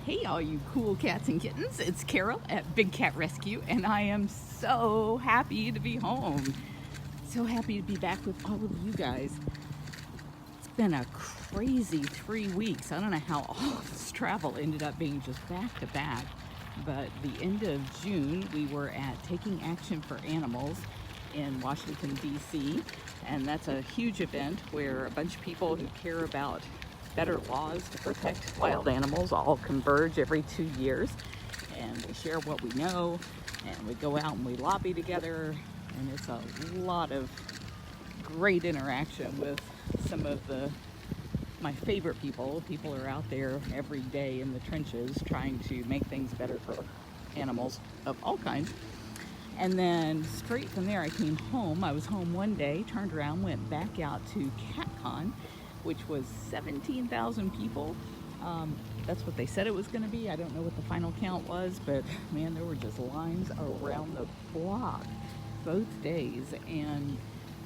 Hey all you cool cats and kittens, it's Carol at Big Cat Rescue, and I am so happy to be home. So happy to be back with all of you guys. It's been a crazy 3 weeks. I don't know how all this travel ended up being just back to back, but the end of June we were at Taking Action for Animals in Washington, D.C., and that's a huge event where a bunch of people who care about better laws to protect wild animals all converge every 2 years, and we share what we know, and we go out and we lobby together, and it's a lot of great interaction with some of my favorite people. People are out there every day in the trenches trying to make things better for animals of all kinds. And then straight from there I came home. I was home one day, turned around, went back out to CatCon, which was 17,000 people. That's what they said it was going to be. I don't know what the final count was, but man, there were just lines around the block both days, and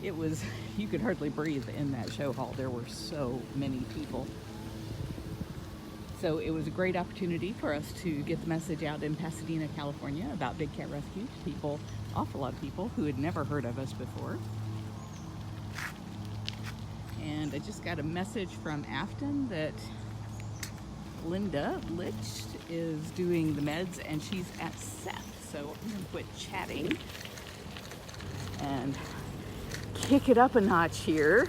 it was, you could hardly breathe in that show hall. There were so many people. So it was a great opportunity for us to get the message out in Pasadena, California about Big Cat Rescue to people, awful lot of people who had never heard of us before. And I just got a message from Afton that Lynda is doing the meds and she's at Seth. So I'm gonna quit chatting and kick it up a notch here.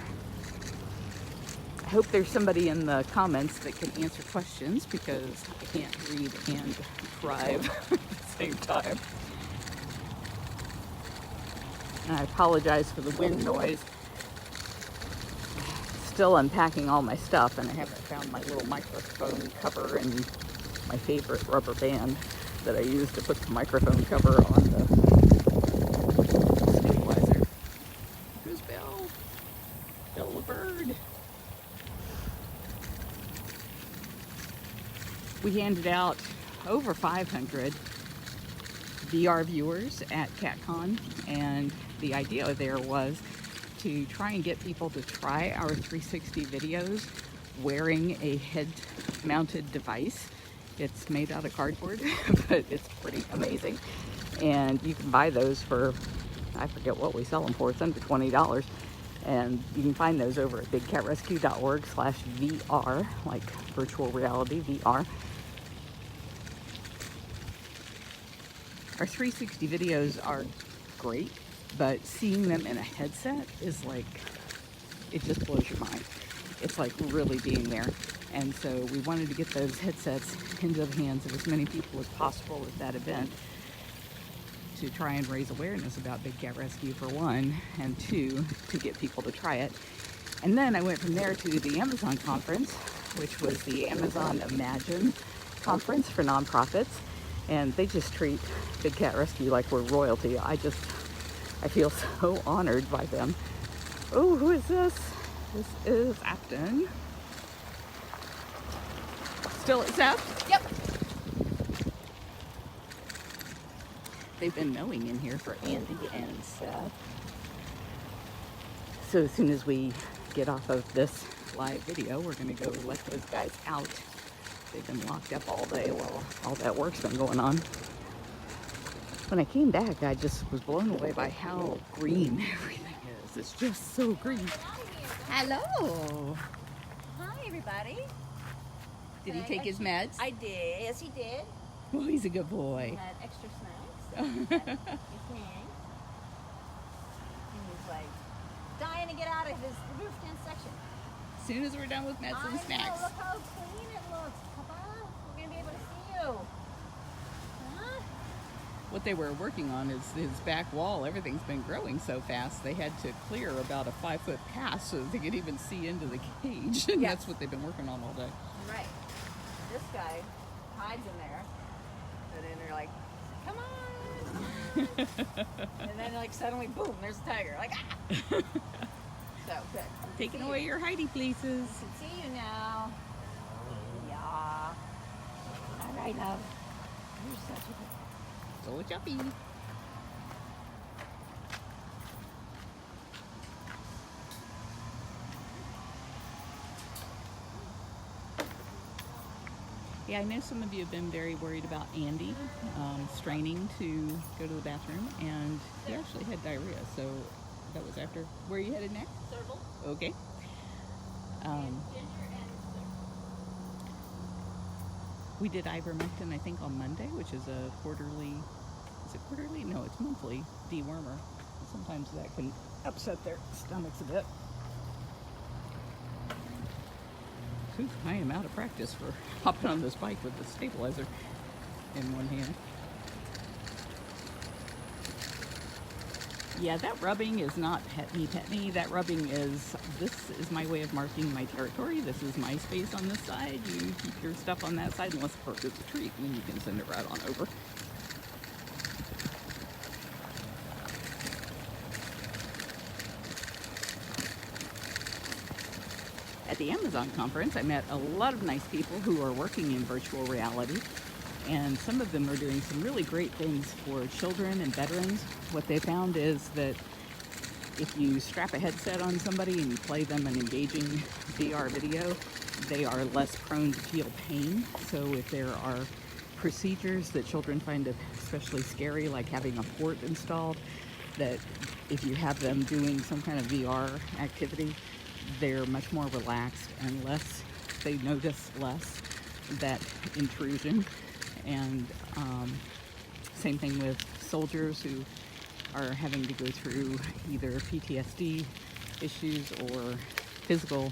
I hope there's somebody in the comments that can answer questions because I can't read and drive at the same time. And I apologize for the wind noise. Still unpacking all my stuff, and I haven't found my little microphone cover and my favorite rubber band that I use to put the microphone cover on the stabilizer. Who's Bill? Bill the bird. We handed out over 500 VR viewers at CatCon, and the idea there was to try and get people to try our 360 videos wearing a head-mounted device. It's made out of cardboard, but it's pretty amazing. And you can buy those for, I forget what we sell them for, it's under $20. And you can find those over at bigcatrescue.org/VR, like virtual reality VR. Our 360 videos are great, but seeing them in a headset is like, it just blows your mind. It's like really being there. And so we wanted to get those headsets into the hands of as many people as possible at that event to try and raise awareness about Big Cat Rescue, for one, and two, to get people to try it. And then I went from there to the Amazon conference, which was the Amazon Imagine conference for nonprofits. And they just treat Big Cat Rescue like we're royalty. I feel so honored by them. Oh, who is this? This is Afton. Still at Seth? Yep. They've been mowing in here for Andy and Seth. So as soon as we get off of this live video, we're gonna go let those guys out. They've been locked up all day while all that work's been going on. When I came back, I just was blown away by how green everything is. It's just so green. Hello. Hi, everybody. Did he take his meds? I did. Yes, he did. Well, he's a good boy. He had extra snacks. So he had his thing. And he's like dying to get out of his roofed-in section. As soon as we're done with meds and snacks. Look how clean it looks, Papa. We're going to be able to see you. Huh? What they were working on is his back wall. Everything's been growing so fast, they had to clear about a 5-foot pass so that they could even see into the cage. And Yes. that's what they've been working on all day. Right. This guy hides in there. And then they're like, come on. And then like suddenly, boom, there's a tiger. Like, ah. So, good. Taking away your hidey places. I can see you now. Yeah. All right, love. You're such a good. So choppy. Yeah, I know some of you have been very worried about Andy straining to go to the bathroom, and he actually had diarrhea, so that was after. Where are you headed next? Serval. Okay. We did ivermectin, I think, on Monday, which is a quarterly. Is it quarterly? No, it's monthly dewormer. Sometimes that can upset their stomachs a bit. Oof, I am out of practice for hopping on this bike with the stabilizer in one hand. Yeah, that rubbing is not pet me. That rubbing is, this is my way of marking my territory. This is my space on this side. You keep your stuff on that side unless, of course, it's a treat, and then you can send it right on over. At the Amazon conference, I met a lot of nice people who are working in virtual reality, and some of them are doing some really great things for children and veterans. What they found is that if you strap a headset on somebody and you play them an engaging VR video, they are less prone to feel pain. So if there are procedures that children find especially scary, like having a port installed, that if you have them doing some kind of VR activity, they're much more relaxed and they notice less that intrusion. And same thing with soldiers who are having to go through either PTSD issues or physical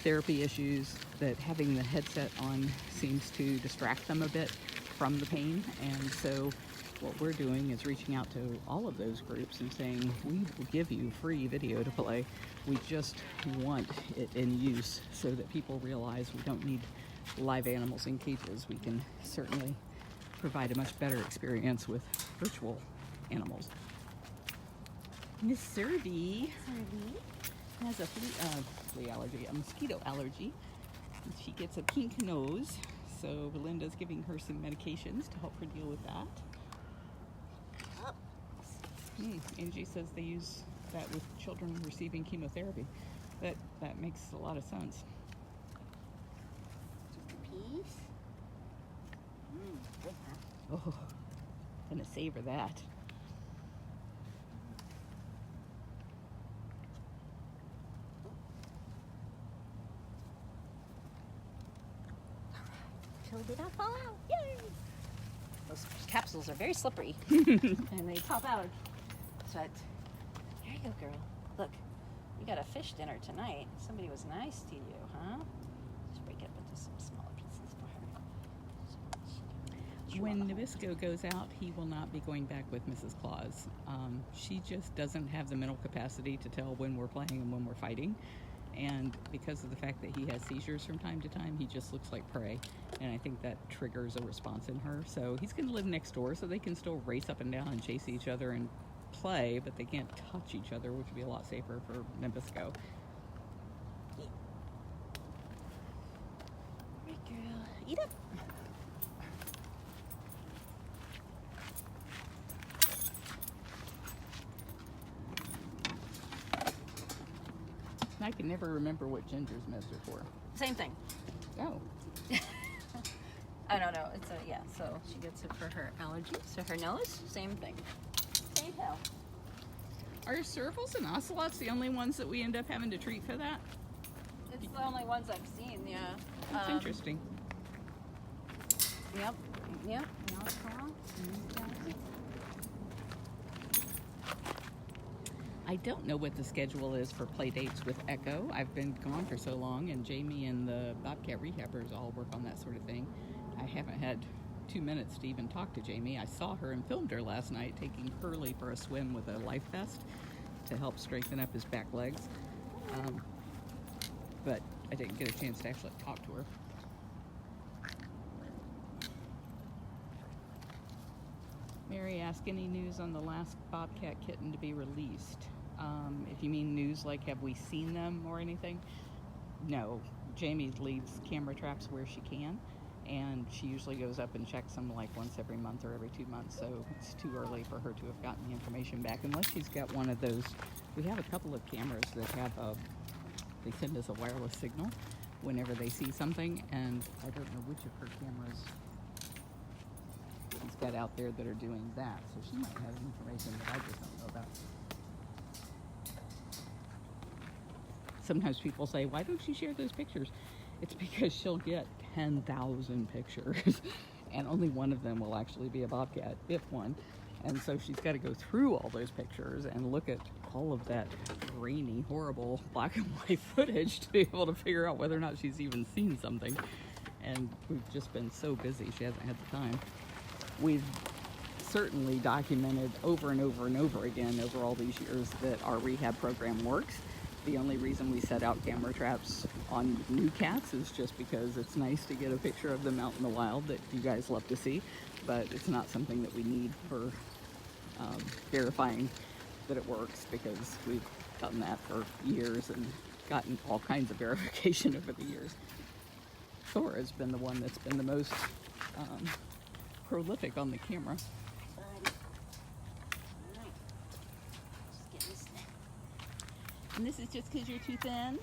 therapy issues, that having the headset on seems to distract them a bit from the pain. And so what we're doing is reaching out to all of those groups and saying, we will give you free video to play. We just want it in use so that people realize we don't need live animals in cages. We can certainly provide a much better experience with virtual animals. Miss Serby has a flea allergy, a mosquito allergy. And she gets a pink nose, so Belinda's giving her some medications to help her deal with that. Angie says they use that with children receiving chemotherapy. That makes a lot of sense. Peace. Good, huh? Oh, gonna savor that. Till they don't fall out. Yay! Those capsules are very slippery and they pop out. But here you go, girl. Look, you got a fish dinner tonight. Somebody was nice to you, huh? Just break it up into some smaller pieces for her. When Nabisco goes out, he will not be going back with Mrs. Claus. She just doesn't have the mental capacity to tell when we're playing and when we're fighting. And because of the fact that he has seizures from time to time, he just looks like prey. And I think that triggers a response in her. So he's going to live next door, so they can still race up and down and chase each other and play, but they can't touch each other, which would be a lot safer for Nabisco. Right, girl. Eat up. I can never remember what Ginger's meds are for. Same thing. Oh. Oh, no. It's so she gets it for her allergies. So her nose, same thing. Same pill. Are servals and ocelots the only ones that we end up having to treat for that? It's the only ones I've seen, yeah. That's interesting. Yep. No problem. I don't know what the schedule is for play dates with Echo. I've been gone for so long, and Jamie and the Bobcat rehabbers all work on that sort of thing. I haven't had 2 minutes to even talk to Jamie. I saw her and filmed her last night taking Curly for a swim with a life vest to help strengthen up his back legs. But I didn't get a chance to actually talk to her. Mary asked, any news on the last Bobcat kitten to be released? If you mean news like have we seen them or anything? No. Jamie leaves camera traps where she can, and she usually goes up and checks them like once every month or every 2 months, so it's too early for her to have gotten the information back unless she's got one of those. We have a couple of cameras that have they send us a wireless signal, whenever they see something, and I don't know which of her cameras she's got out there that are doing that, so she might have information that I just don't know about. Sometimes people say, why don't you share those pictures? It's because she'll get 10,000 pictures and only one of them will actually be a bobcat, if one. And so she's got to go through all those pictures and look at all of that grainy, horrible black and white footage to be able to figure out whether or not she's even seen something. And we've just been so busy, she hasn't had the time. We've certainly documented over and over and over again over all these years that our rehab program works. The only reason we set out camera traps on new cats is just because it's nice to get a picture of them out in the wild that you guys love to see, but it's not something that we need for verifying that it works, because we've done that for years and gotten all kinds of verification over the years. Thor has been the one that's been the most prolific on the camera. And this is just because you're too thin?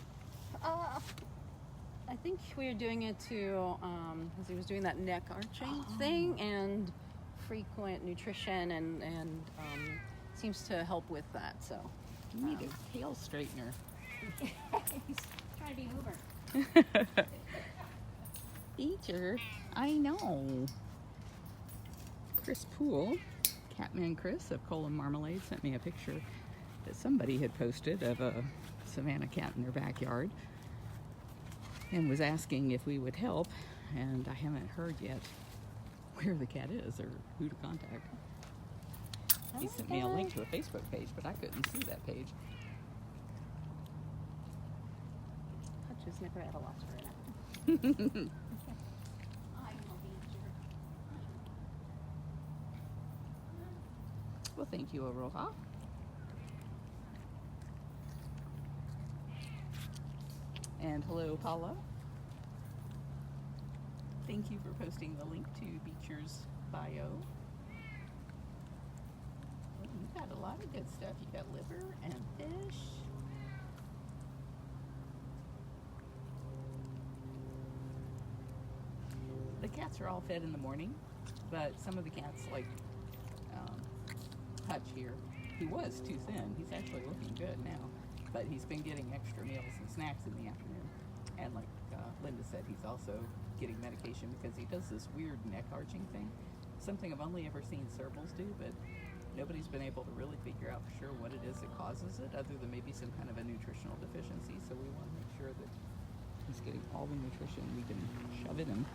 I think we were doing it to, because he was doing that neck arching thing, and frequent nutrition, and seems to help with that, so. You need a tail straightener. He's trying to be Uber. Teacher, I know. Chris Poole, Catman Chris of Coal and Marmalade, sent me a picture that somebody had posted of a Savannah cat in their backyard and was asking if we would help, and I haven't heard yet where the cat is or who to contact. He sent me a link to a Facebook page, but I couldn't see that page. Hutch is never at a loss for an apple. Well, thank you, Aloha. And hello, Paula. Thank you for posting the link to Beecher's bio. Oh, you've got a lot of good stuff. You got liver and fish. The cats are all fed in the morning, but some of the cats, like Hutch here, he was too thin. He's actually looking good now, but he's been getting extra meals and snacks in the afternoon. And like Linda said, he's also getting medication because he does this weird neck arching thing. Something I've only ever seen cerebrals do, but nobody's been able to really figure out for sure what it is that causes it, other than maybe some kind of a nutritional deficiency. So we want to make sure that he's getting all the nutrition we can shove in him.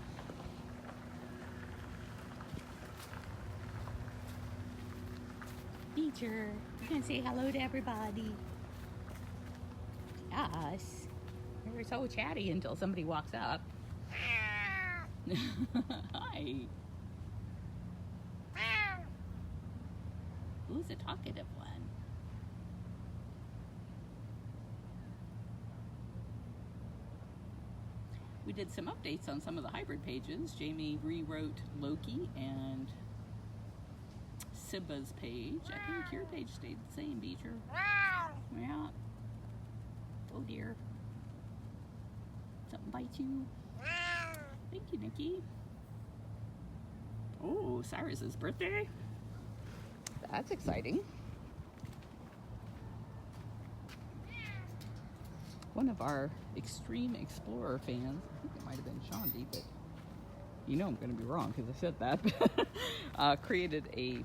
Beecher, you can say hello to everybody. Yes. We're so chatty until somebody walks up. Hi. Who's a talkative one? We did some updates on some of the hybrid pages. Jamie rewrote Loki and Simba's page. I think your page stayed the same, Beecher. Yeah. Oh dear. Something bites you. Thank you, Nikki. Oh, Cyrus's birthday. That's exciting. One of our Extreme Explorer fans, I think it might have been Shondi, but you know I'm going to be wrong because I said that, created a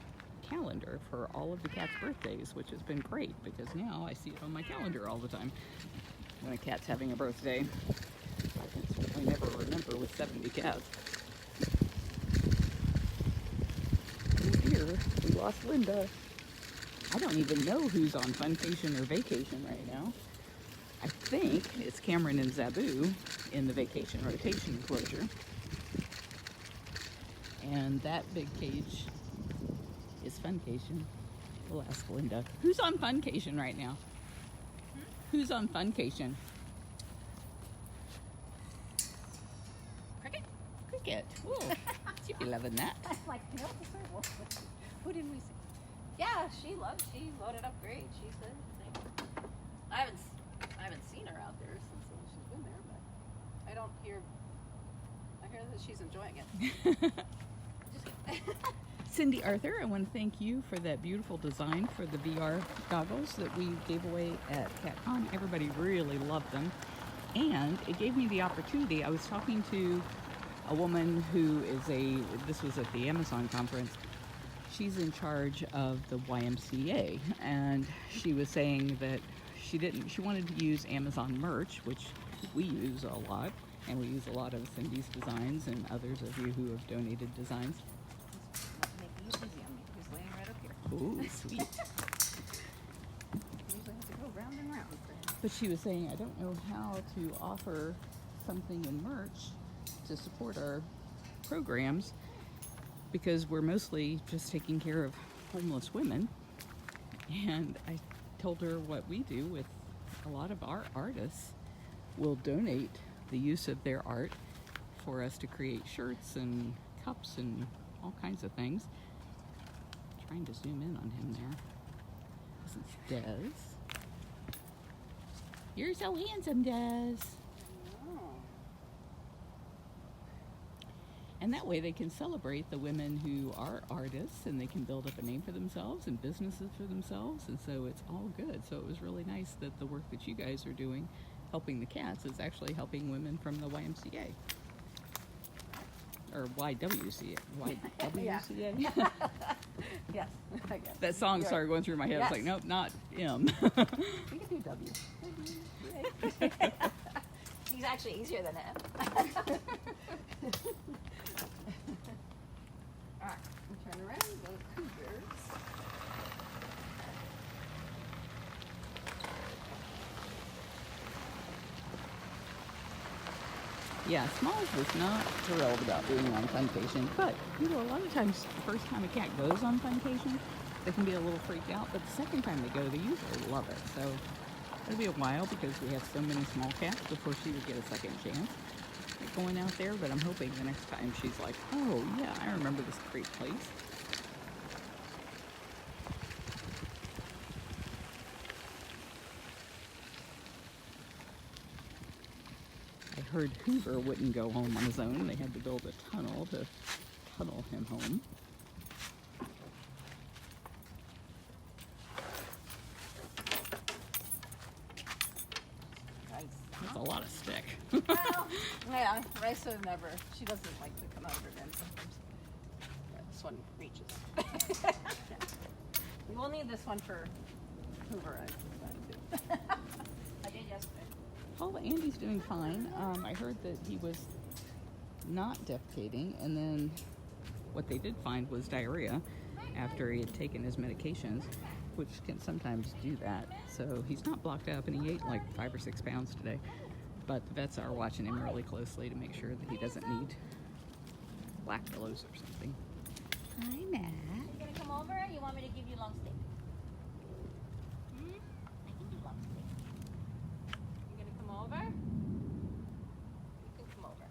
calendar for all of the cats' birthdays, which has been great because now I see it on my calendar all the time when a cat's having a birthday. I can certainly never remember with 70 cats. Oh dear, we lost Linda. I don't even know who's on funcation or vacation right now. I think it's Cameron and Zabu in the vacation rotation enclosure. And that big cage is Funcation. We'll ask Linda. Who's on Funcation right now? Who's on Funcation? Cricket? Cricket. Whoa. She'd be loving that. I'm like, no, who didn't we see? Yeah, she loaded up great. She said, I haven't seen her out there since she's been there, but I don't hear. I hear that she's enjoying it. Cindy Arthur, I want to thank you for that beautiful design for the VR goggles that we gave away at CatCon. Everybody really loved them. And it gave me the opportunity. I was talking to a woman who is this was at the Amazon conference. She's in charge of the YMCA. And she was saying that she wanted to use Amazon merch, which we use a lot. And we use a lot of Cindy's designs and others of you who have donated designs. Ooh, sweet. Usually have to go round and round. But she was saying, I don't know how to offer something in merch to support our programs because we're mostly just taking care of homeless women. And I told her what we do with a lot of our artists will donate the use of their art for us to create shirts and cups and all kinds of things. Trying to zoom in on him there. This is Des. You're so handsome, Des. And that way they can celebrate the women who are artists and they can build up a name for themselves and businesses for themselves. And so it's all good. So it was really nice that the work that you guys are doing, helping the cats, is actually helping women from the YMCA. Or YWCA. YWCA? Yes, I guess. That song started going through my head. Yes. I was like, nope, not M. We can do W. He's actually easier than M. Alright, we turn around, go Cougars. Yeah, Smalls was not thrilled about being on Funcation, but, a lot of times the first time a cat goes on Funcation, they can be a little freaked out, but the second time they go, they usually love it. So it'll be a while because we have so many small cats before she would get a second chance at going out there, but I'm hoping the next time she's like, oh yeah, I remember this great place. I heard Hoover wouldn't go home on his own. They had to build a tunnel to tunnel him home. That's a lot of stick. Well, yeah, Raisa never. She doesn't like to come out of her den sometimes. Yeah, this one reaches. We will need this one for Hoover. I did yesterday. Oh, Andy's doing fine. I heard that he was not defecating, and then what they did find was diarrhea after he had taken his medications, which can sometimes do that. So he's not blocked up, and he ate like 5 or 6 pounds today. But the vets are watching him really closely to make sure that he doesn't need lactulose or something. Hi, Matt. You gonna come over? Or you want me to give you long steak? I can do long steak. You gonna come over? You can come over.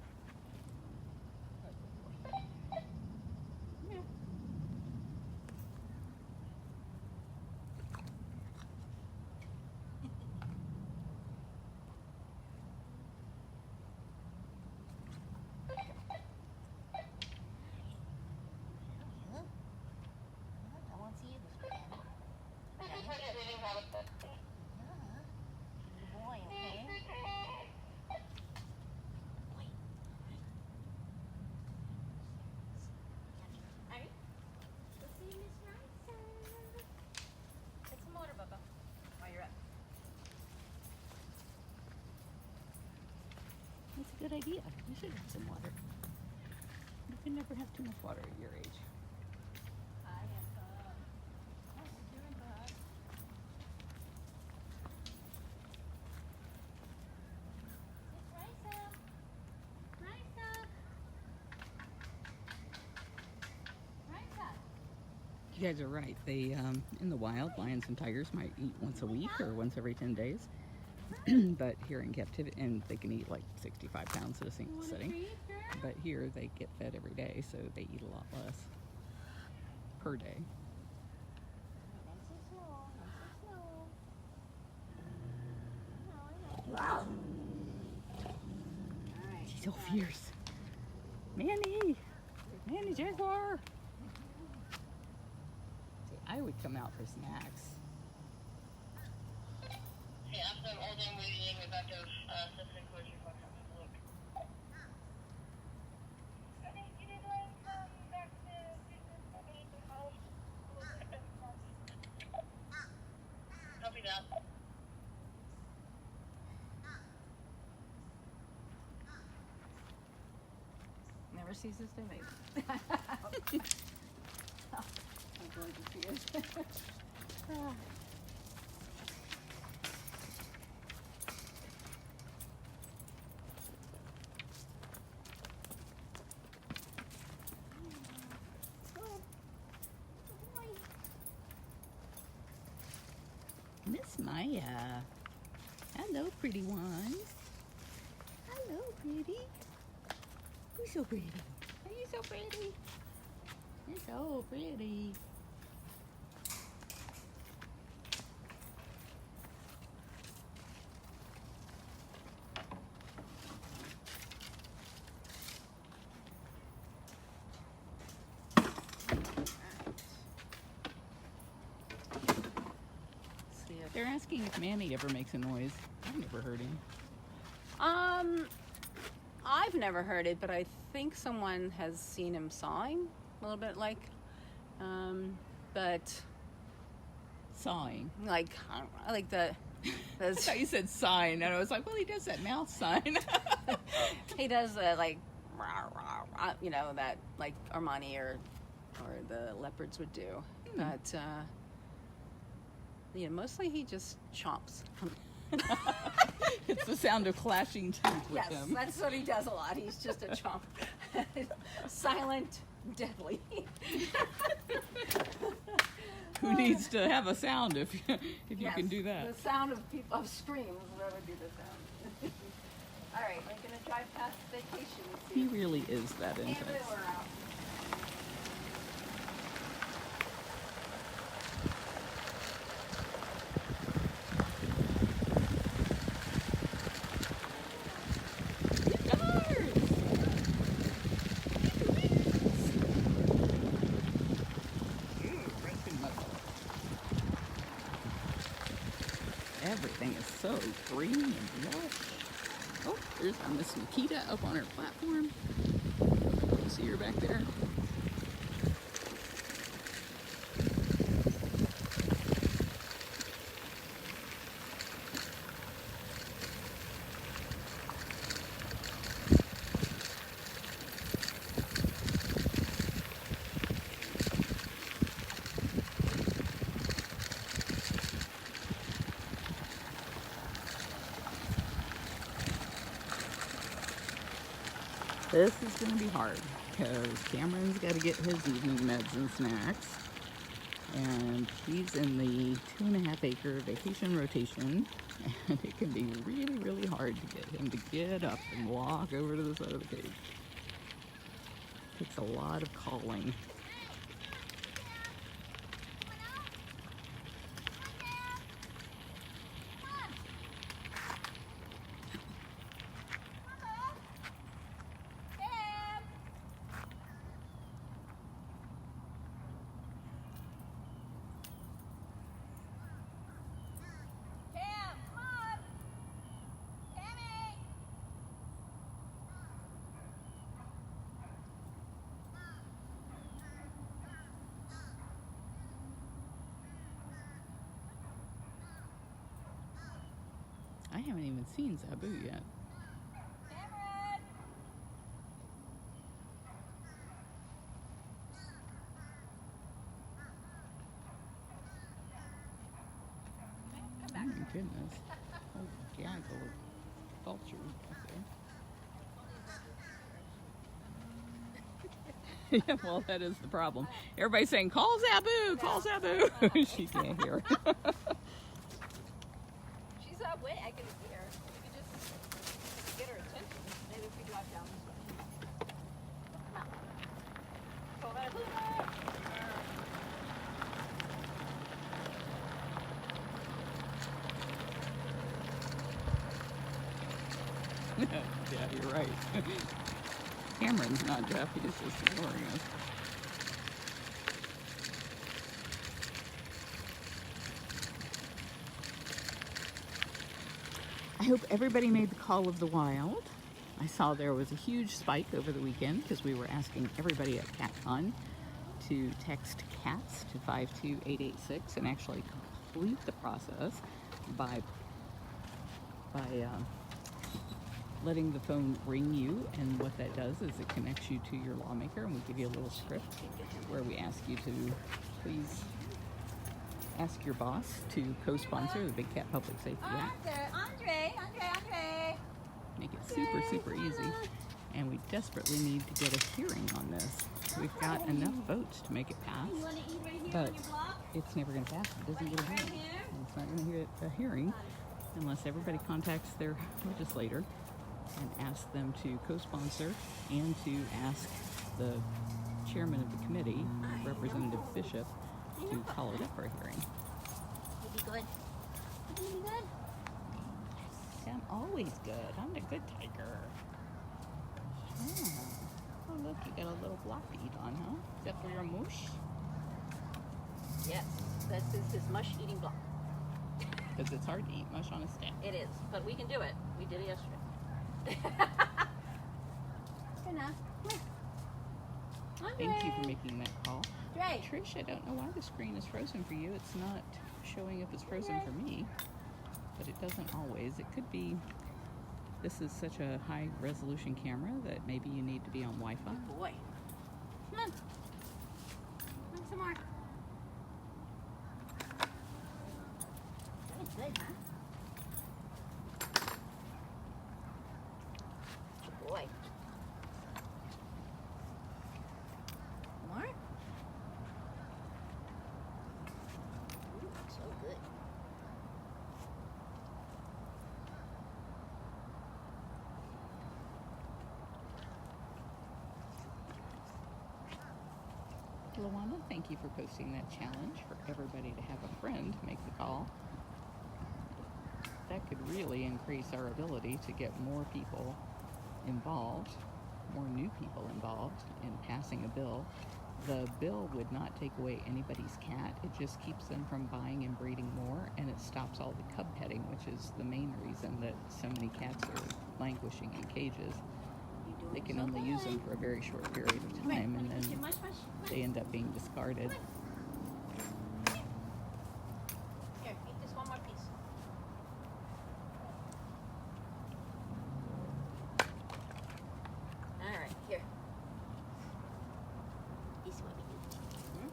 Yeah. I won't see you this weekend. Good boy, okay? Wait. Alright. We'll see you, Miss Raisa. Get some water, Bubba, while you're up. That's a good idea. You should have some water. You can never have too much water at your age. Hi, Bub. How you doing, Bub? It's Raisa. Raisa. Raisa. You guys are right. They, in the wild, lions and tigers might eat once a week or once every 10 days. But here in captivity, and they can eat like 65 pounds at a single sitting. But here they get fed every day, so they eat a lot less per day. Nice and slow, nice and slow. I know. All right. He's all fierce. Manny! Manny Jaguar! See, I would come out for snacks. Okay, after all done waiting, we're about to set the enclosure for look. I think you did like back to copy that. Never ceases to amaze me. I'm going to see it. Miss Maya. Hello, pretty one. Hello, pretty. Who's so pretty? Are you so pretty? You're so pretty. See if They're asking if Manny ever makes a noise. I've never heard him. I've never heard it, but I think someone has seen him sawing a little bit but Sawing. like the I thought you said sign, and I was like, well, he does that mouth sign. he does like rah, rah, rah, you know, that like Armani or the leopards would do. But yeah, mostly he just chomps. It's the sound of clashing teeth with Yes, him. that's what he does a lot. He's just a chomp. Silent, deadly. Who needs to have a sound if you Yes, can do that? The sound of people of screams whoever do the sound. All right, we're gonna drive past vacation and see He really is that if intense. we're out. Everything is so green and lush. Oh, there's Miss Nikita up on her platform. See her back there? This is going to be hard because Cameron's got to get his evening meds and snacks. And he's in the 2.5 acre vacation rotation. And it can be really, really hard to get him to get up and walk over to the side of the cage. Takes a lot of calling. I haven't even seen Zabu yet. Oh my goodness. Oh, gaggle of vultures back there. Yeah, well, that is the problem. Everybody's saying, call Zabu, call Zabu. She can't hear. She's not way. I can see her. We could just get her attention. Maybe if we drive down this way. Come on. Go back. Yeah, you're right. Cameron's not deaf, he's just ignoring us. I hope everybody made the call of the wild. I saw there was a huge spike over the weekend because we were asking everybody at CatCon to text CATS to 52886 and actually complete the process by letting the phone ring you, and what that does is it connects you to your lawmaker, and we give you a little script where we ask you to please ask your boss to co-sponsor the Big Cat Public Safety Act. Andre. Make it super, super easy. And we desperately need to get a hearing on this. We've got enough votes to make it pass, but it's never going to pass. It doesn't get a hearing. And it's not going to get a hearing unless everybody contacts their legislator and asks them to co-sponsor and to ask the chairman of the committee, Representative Bishop, to call it up for a hearing. You'll be good. You'll be good. I'm always good. I'm a good tiger. Yeah. Oh, look, you got a little block to eat on, huh? Is that for your mush? Yes, this is his mush eating block. Because it's hard to eat mush on a stick. It is, but we can do it. We did it yesterday. Good enough. Thank you for making that call. Dre. Trish, I don't know why the screen is frozen for you. It's not showing up as frozen for me, but it doesn't always. It could be this is such a high resolution camera that maybe you need to be on Wi-Fi. Good boy. Come on. Come on some more. That's good, huh? Good boy. More? So good. Luana, thank you for posting that challenge for everybody to have a friend make the call. That could really increase our ability to get more people involved, more new people involved in passing a bill. The bill would not take away anybody's cat. It just keeps them from buying and breeding more, and it stops all the cub petting, which is the main reason that so many cats are languishing in cages. They can only use them for a very short period of time, and then they end up being discarded. Here, eat this one more piece. All right, here. This is what we do. This is what we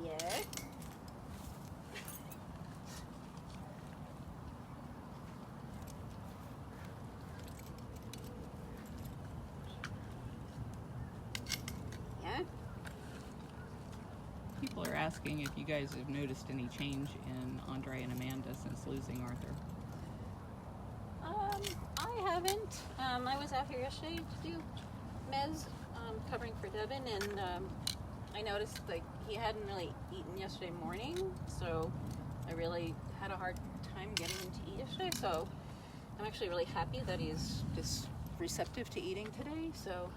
do. Here. People are asking if you guys have noticed any change in Andre and Amanda since losing Arthur. I haven't. I was out here yesterday to do mez, covering for Devin, and I noticed like he hadn't really eaten yesterday morning, so I really had a hard time getting him to eat yesterday. So I'm actually really happy that he's just receptive to eating today. So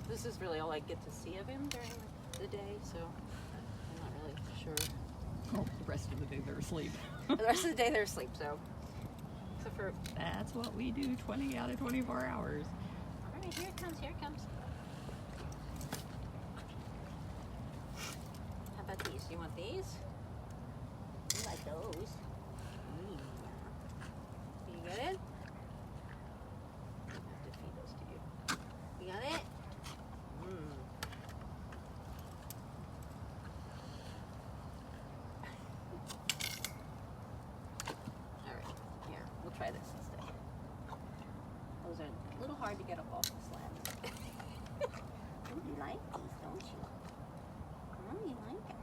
this is really all I get to see of him during the day. So I'm not really sure. Oh, the rest of the day they're asleep. The rest of the day they're asleep, so except for That's what we do 20 out of 24 hours. alright, here it comes, here it comes. How about these? You want these? You like those? Yeah. You got it? I have to feed those to you. You got it? Alright, here, we'll try this instead. Those are a little hard to get up off the slab. Oh, you like these, don't you? Oh, you like it.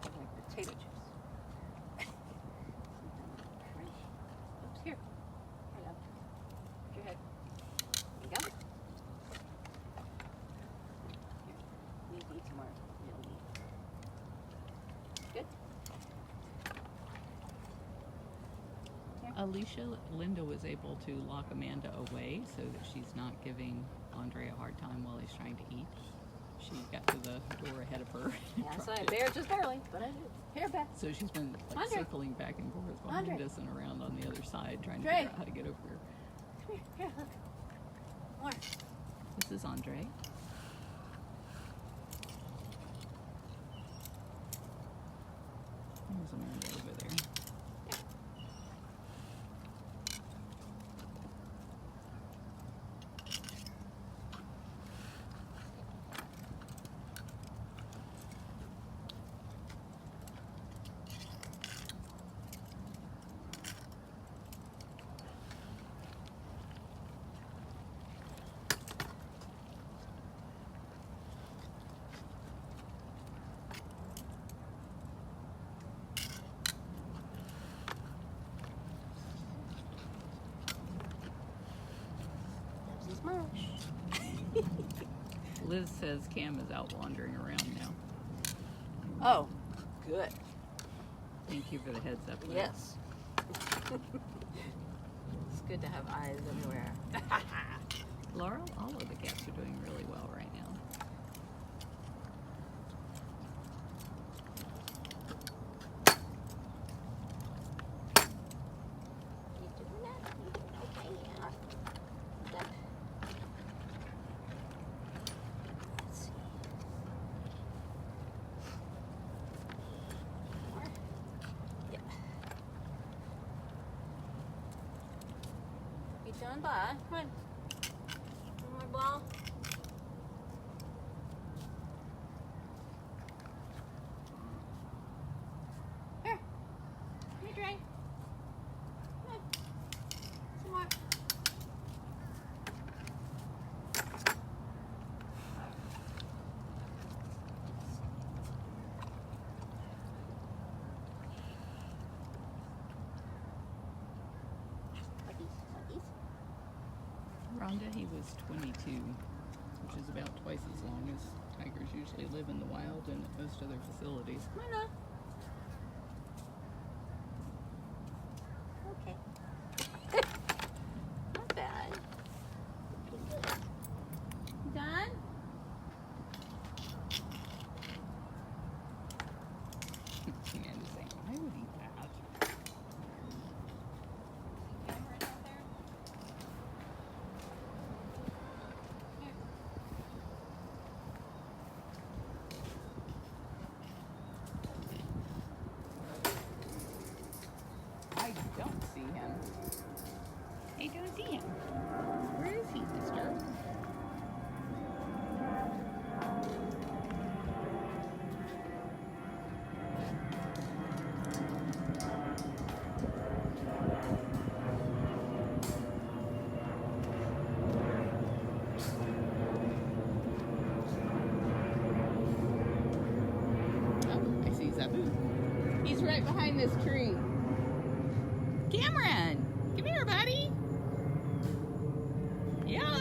I like potato chips. Oops, here. Here you go. Put your head. There you go. Alicia, Linda was able to lock Amanda away so that she's not giving Andre a hard time while he's trying to eat. She got to the door ahead of her. Yeah, so I there just barely, but I did. Here, Beth. So she's been like Andre. circling back and forth behind Andre. us and around on the other side trying to Andre. figure out how to get over here. Come here, look. More. This is Andre. There's Amanda over there. Liz says Cam is out wandering around now. Oh, good. Thank you for the heads up. Liz. Yes. It's good to have eyes everywhere. Laurel, all of the cats are doing really well right now. You doing that? You doing okay? Yeah. That. Let's see. More. Yeah. You doing, bud? Come on. One more ball. Here. Here, Dre. Come on. Some more. Like these. Like these. Rhonda, he was 22, which is about twice as long as tigers usually live in the wild and at most other facilities. Come on, now. Okay. Not bad. Looking good. You done? Amanda's saying, I would eat that. Camera out there? Here. I don't see him. I don't see him. Where is he, mister? Oh, I see Zabu. He's right behind this tree. Cameron! Come here, buddy! Yeah!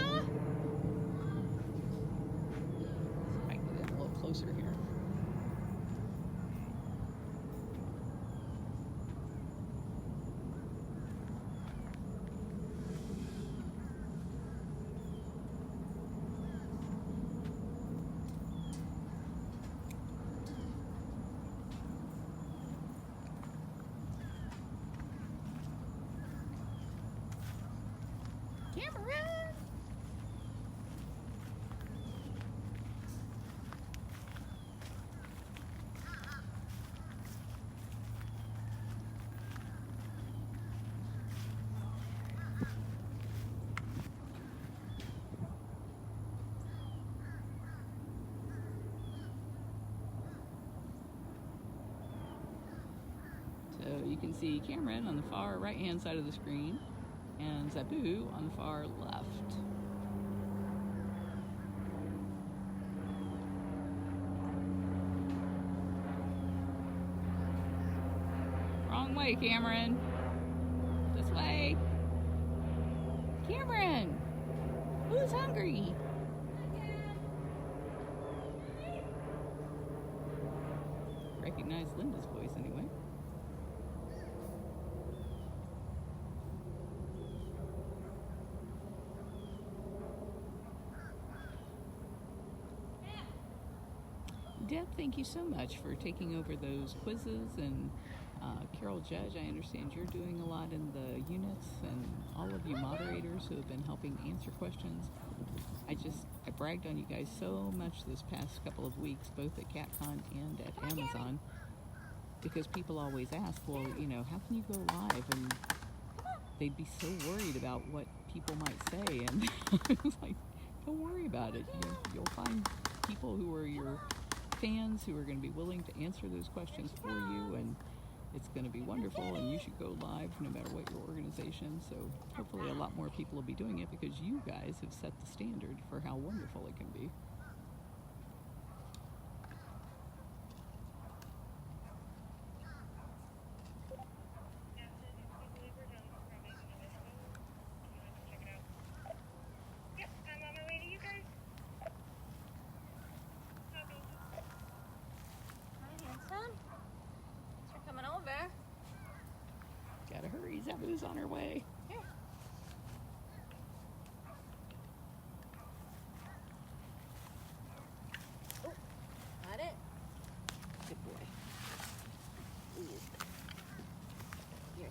See if I can get in a little closer here. Cameron! So you can see Cameron on the far right hand side of the screen and Zabu on the far left. Wrong way, Cameron. This way. Cameron! Who's hungry? Recognize Linda's voice anyway. Deb, thank you so much for taking over those quizzes, and Carol Judge, I understand you're doing a lot in the units, and all of you moderators who have been helping answer questions. I bragged on you guys so much this past couple of weeks, both at CatCon and at Amazon, because people always ask, well, you know, how can you go live? And they'd be so worried about what people might say, and I was like, don't worry about it. You'll find people who are your fans who are going to be willing to answer those questions for you, and it's going to be wonderful, and you should go live no matter what your organization. So hopefully a lot more people will be doing it, because you guys have set the standard for how wonderful it can be. Gotta hurry, Zabu's on her way. Here. Oh, got it. Good boy. Here.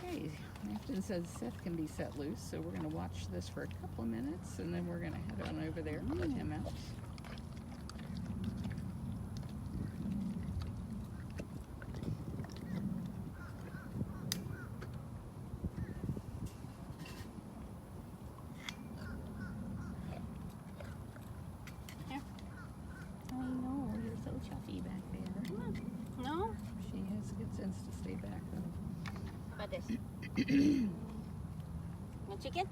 Okay, Afton says Seth can be set loose, so we're going to watch this for a couple of minutes, and then we're going to head on over there and let him out. Here. I know, you're so chuffy back there. Come on. No? She has good sense to stay back, though. How about this? Want chicken?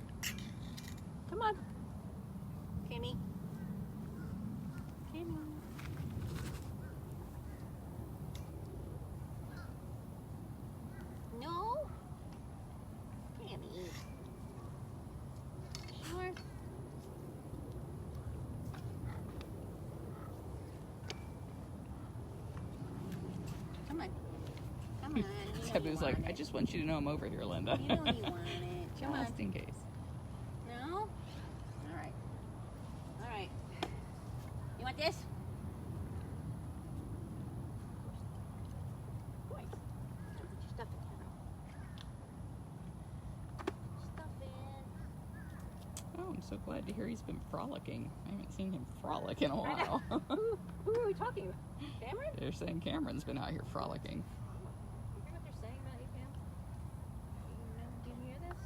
Come on. Kimmy. No? Kimmy. Sure. Come on. Zabu's like, I just want you to know I'm over here, Lynda. You know you want it. Come on. Just in case. No? All right. You want this? Boy, put your stuff in here. Stuff in. Oh, I'm so glad to hear he's been frolicking. I haven't seen him frolic in a while. Who are we talking about? Cameron? They're saying Cameron's been out here frolicking. You hear what they're saying about you, Cam? Do you hear this?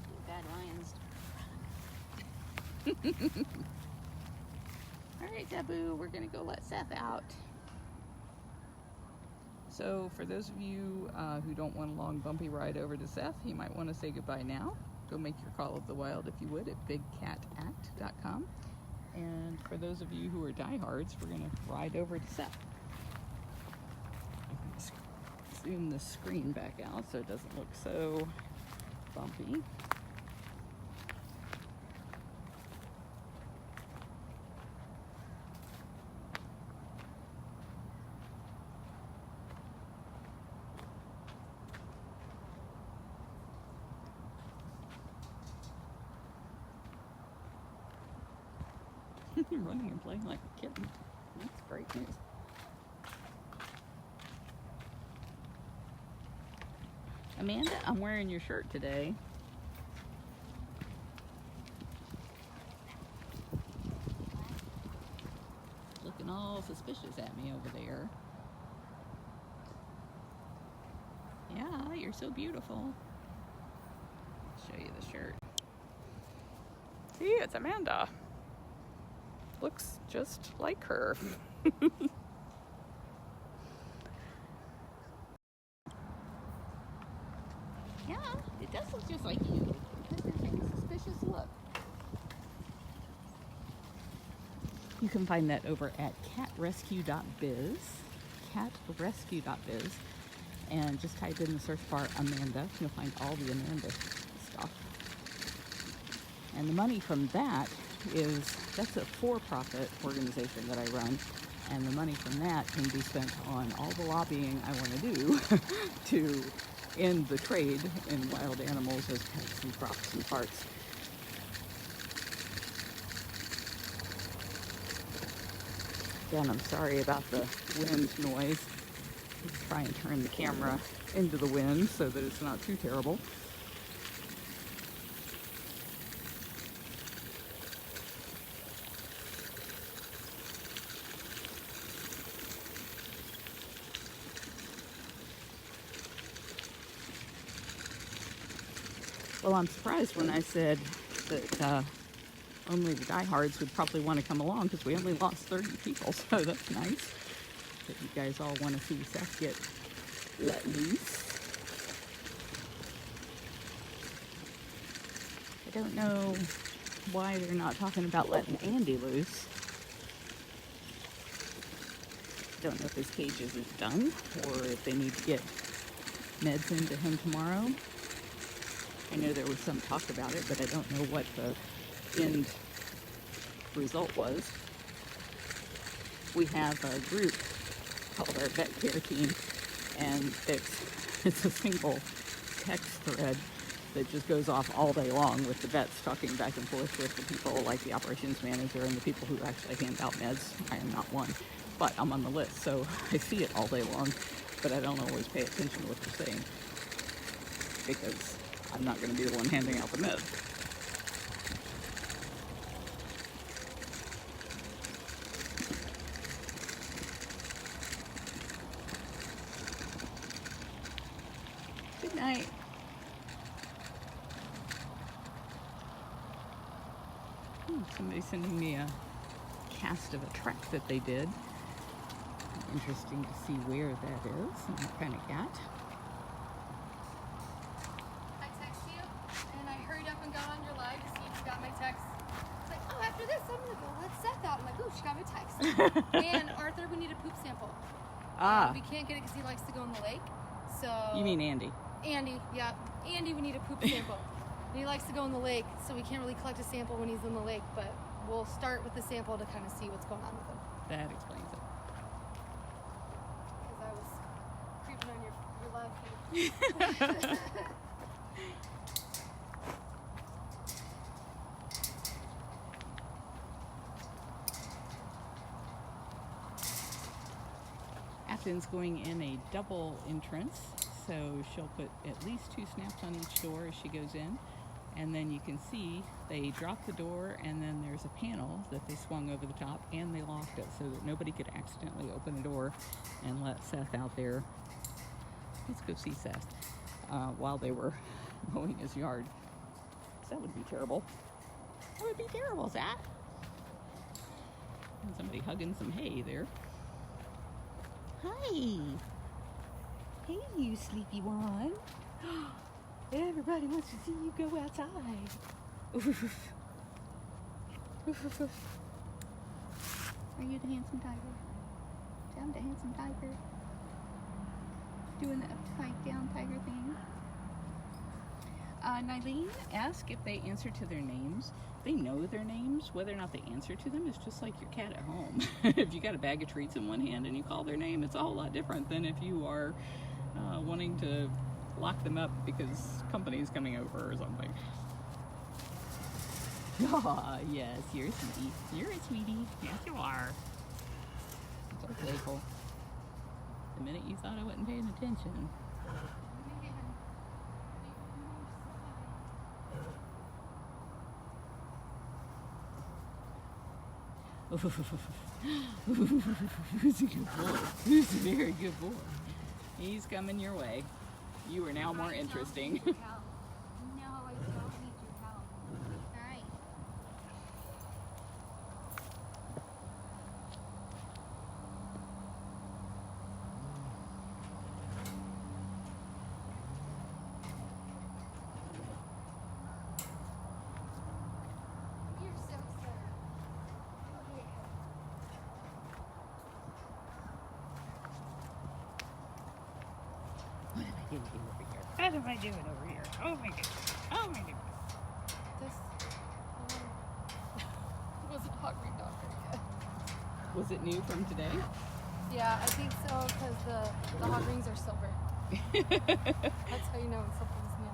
You bad lions. All right, Zabu, we're going to go let Seth out. So for those of you who don't want a long bumpy ride over to Seth, you might want to say goodbye now. Go make your call of the wild, if you would, at bigcatact.com. And for those of you who are diehards, we're going to ride over to Seth. I'm going to zoom the screen back out so it doesn't look so bumpy. Running and playing like a kitten. That's great news. Amanda, I'm wearing your shirt today. Looking all suspicious at me over there. Yeah, you're so beautiful. I'll show you the shirt. See, it's Amanda. Looks just like her. Yeah, it does look just like you. It doesn't take a suspicious look. You can find that over at catrescue.biz, catrescue.biz, and just type in the search bar Amanda. You'll find all the Amanda stuff. And the money from that's a for-profit organization that I run. And the money from that can be spent on all the lobbying I want to do to end the trade in wild animals as pets and crops and parts. Again, I'm sorry about the wind noise. Let's try and turn the camera into the wind so that it's not too terrible. Well, I'm surprised when I said that only the diehards would probably want to come along, because we only lost 30 people, so that's nice that you guys all want to see Seth get let loose. I don't know why they're not talking about letting Andy loose. Don't know if his cage is done or if they need to get meds into him tomorrow. I know there was some talk about it, but I don't know what the end result was. We have a group called our vet care team, and it's a single text thread that just goes off all day long with the vets talking back and forth with the people like the operations manager and the people who actually hand out meds. I am not one, but I'm on the list, so I see it all day long, but I don't always pay attention to what they're saying because I'm not going to be the one handing out the meds. Good night. Somebody's sending me a cast of a track that they did. Interesting to see where that is and what kind of cat. I texted you, and I hurried up and got on your live to see if you got my text. It's like, oh, after this, I'm gonna go let Seth out. I'm like, oh, she got my text. And Arthur, we need a poop sample. We can't get it because he likes to go in the lake. So. You mean Andy? Andy, yeah. Andy, we need a poop sample. And he likes to go in the lake, so we can't really collect a sample when he's in the lake, but we'll start with the sample to kind of see what's going on with him. That explains it. Because I was creeping on your live feed. Afton's going in a double entrance, so she'll put at least 2 snaps on each door as she goes in. And then you can see they dropped the door, and then there's a panel that they swung over the top, and they locked it so that nobody could accidentally open the door and let Seth out there. Let's go see Seth while they were mowing his yard. That would be terrible. That would be terrible, Seth. And somebody hugging some hay there. Hi. Hey, you sleepy one. Everybody wants to see you go outside. Are you the handsome tiger? I'm the handsome tiger. Doing the upside down tiger thing. Nylene asked if they answer to their names. They know their names. Whether or not they answer to them is just like your cat at home. If you got a bag of treats in one hand and you call their name, it's a whole lot different than if you are wanting to lock them up because company's coming over or something. Ah, yes, you're a sweetie. You're a sweetie. Yes, you are. So playful. The minute you thought I wasn't paying attention. Who's a good boy? Who's a very good boy? He's coming your way. You are now more interesting. No, I don't need your help. Alright. You're so sad. What am I doing over here? What am I doing over here? Oh my goodness. Oh my goodness. This Was it new from today? Yeah, I think so because the hot rings are silver. That's how you know when something's new.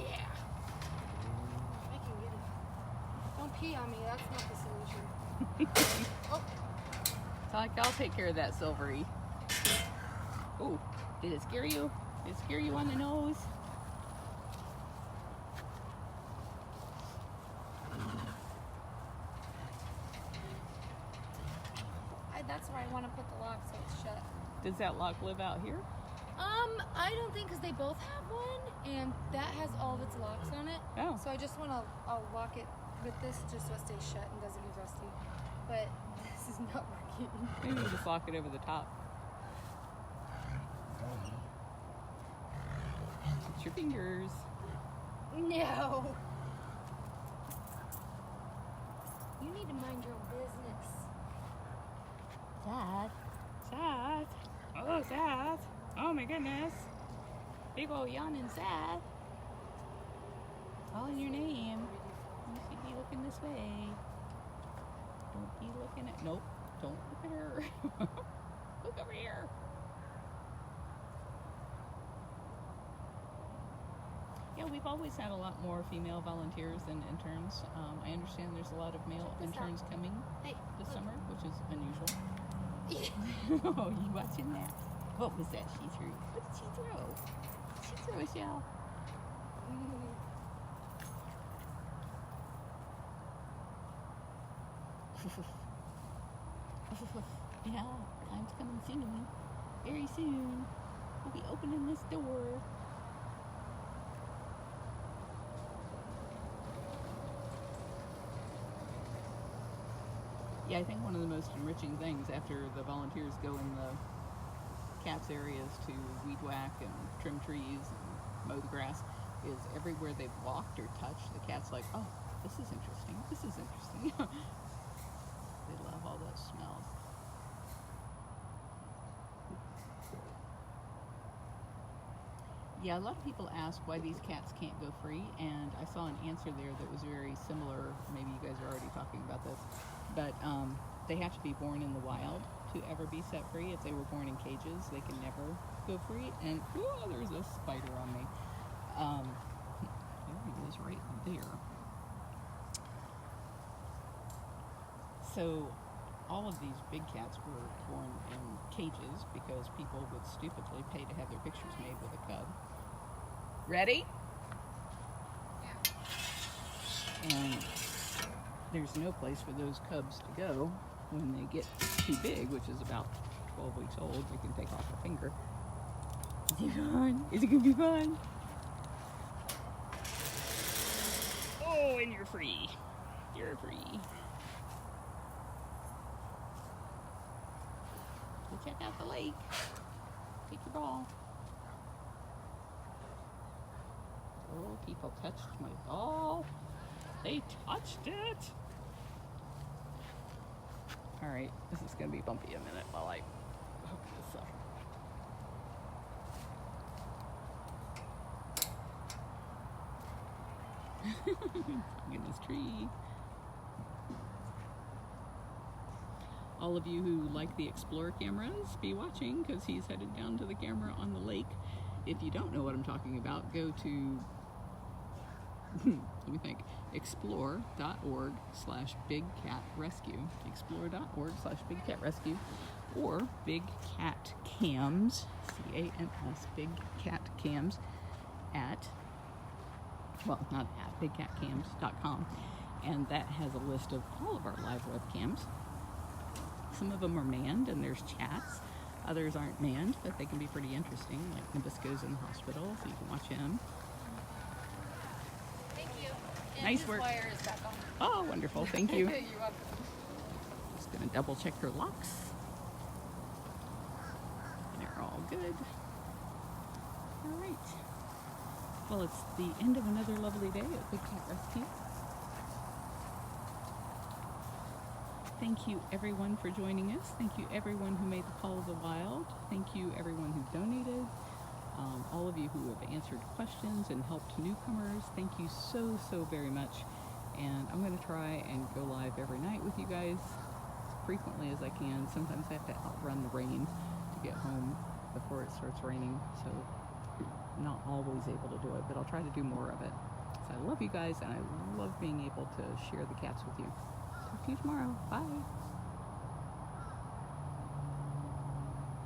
Yeah. I can get it. Don't pee on me. That's not the solution. Oh. So like, I'll take care of that silvery. Oh, did it scare you? Did it scare you on the nose? That's where I want to put the lock so it's shut. Does that lock live out here? I don't think, because they both have one, and that has all of its locks on it. Oh. So I just want to, I'll lock it with this just so it stays shut and doesn't get rusty. But this is not working. Maybe we'll just lock it over the top. It's your fingers. No. You need to mind your own business. Dad. Seth. Oh, Seth. Oh my goodness. Big ol' yawning Seth. Calling your name. You should be looking this way. Don't be looking at. Nope. Don't look at her. Look over here. Yeah, we've always had a lot more female volunteers than interns. I understand there's a lot of male interns coming this summer, which is unusual. Oh, you watching that? What was that she threw? What did she throw? She threw a shell. Yeah, time's coming soon. Very soon. We'll be opening this door. Yeah, I think one of the most enriching things after the volunteers go in the cats areas to weed whack and trim trees and mow the grass is everywhere they've walked or touched, the cat's like, oh, this is interesting, this is interesting. They love all those smells. Yeah, a lot of people ask why these cats can't go free, and I saw an answer there that was very similar. Maybe you guys are already talking about this, but they have to be born in the wild to ever be set free. If they were born in cages, they can never go free. And oh, there's a spider on me. There he is, right there. So all of these big cats were born in cages because people would stupidly pay to have their pictures made with a cub. Ready? Yeah. And there's no place for those cubs to go when they get too big, which is about 12 weeks old. They can take off a finger. Is it fun? Is it gonna be fun? Oh, and you're free. You're free. Go check out the lake. Take your ball. Oh, people touched my ball. They touched it. All right, this is gonna be bumpy a minute while I hook this up. Look at this tree. All of you who like the Explorer cameras, be watching because he's headed down to the camera on the lake. If you don't know what I'm talking about, go to let me think, explore.org/bigcatrescue, explore.org/bigcatrescue, or Big Cat Cams, C-A-M-S, Big Cat Cams at, well, not at, bigcatcams.com, and that has a list of all of our live webcams. Some of them are manned and there's chats. Others aren't manned, but they can be pretty interesting, like Nabisco's in the hospital, so you can watch him. Nice work. Wire is back on. Oh, wonderful. Thank you. You're welcome. Just going to double check her locks. They're all good. All right. Well, it's the end of another lovely day at Big Cat Rescue. Thank you, everyone, for joining us. Thank you, everyone who made the Call of the Wild. Thank you, everyone who donated. All of you who have answered questions and helped newcomers, thank you so, so very much. and I'm going to try and go live every night with you guys as frequently as I can. Sometimes I have to outrun the rain to get home before it starts raining, so I'm not always able to do it, but I'll try to do more of it. So I love you guys, and I love being able to share the cats with you. Talk to you tomorrow. Bye.